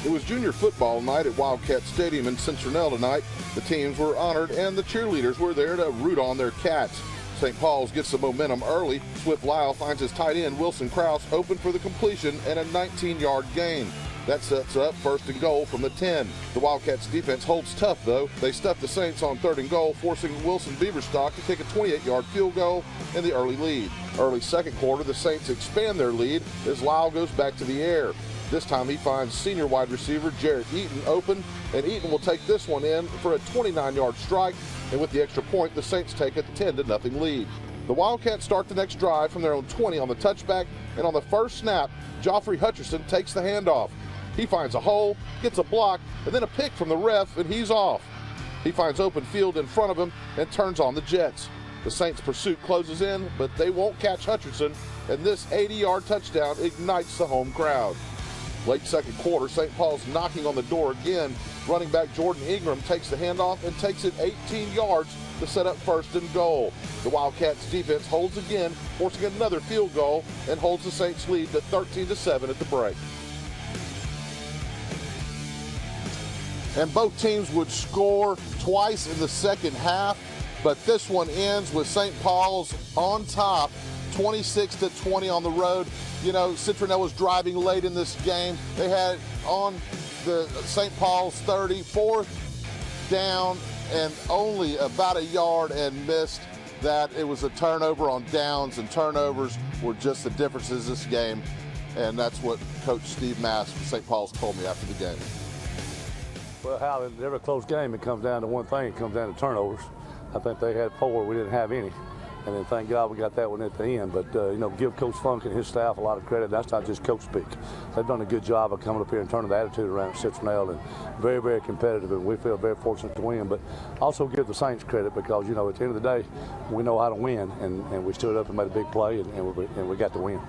It was junior football night at Wildcat Stadium in Citronelle tonight. The teams were honored and the cheerleaders were there to root on their cats. St. Paul's gets some momentum early. Swift Lyle finds his tight end Wilson Krause open for the completion and a 19-yard gain. That sets up 1st and goal from the 10. The Wildcats defense holds tough though. They stuff the Saints on 3rd and goal, forcing Wilson Beaverstock to take a 28-yard field goal in the early lead. Early second quarter, the Saints expand their lead as Lyle goes back to the air. This time he finds senior wide receiver Jarrett Eaton open, and Eaton will take this one in for a 29-yard strike, and with the extra point, the Saints take a 10-0 lead. The Wildcats start the next drive from their own 20 on the touchback, and on the first snap, Joffrey Hutcherson takes the handoff. He finds a hole, gets a block, and then a pick from the ref, and he's off. He finds open field in front of him and turns on the Jets. The Saints' pursuit closes in, but they won't catch Hutcherson, and this 80-yard touchdown ignites the home crowd. Late second quarter, St. Paul's knocking on the door again. Running back Jordan Ingram takes the handoff and takes it 18 yards to set up 1st and goal. The Wildcats defense holds again, forcing another field goal, and holds the Saints lead to 13-7 at the break. And both teams would score twice in the second half, but this one ends with St. Paul's on top, 26-20 on the road. You know, Citronelle was driving late in this game. They had on the St. Paul's 30, 4th down and only about a yard and missed that. It was a turnover on downs, and turnovers were just the differences this game. And that's what Coach Steve Mass from St. Paul's told me after the game. Well, Hal, in every close game, it comes down to one thing. It comes down to turnovers. I think they had 4. We didn't have any. And then thank God we got that one at the end. But, you know, give Coach Funk and his staff a lot of credit. That's not just Coach speak. They've done a good job of coming up here and turning the attitude around at Citronelle, and very, very competitive, and we feel very fortunate to win. But also give the Saints credit because, you know, at the end of the day, we know how to win, and we stood up and made a big play, and we got to win.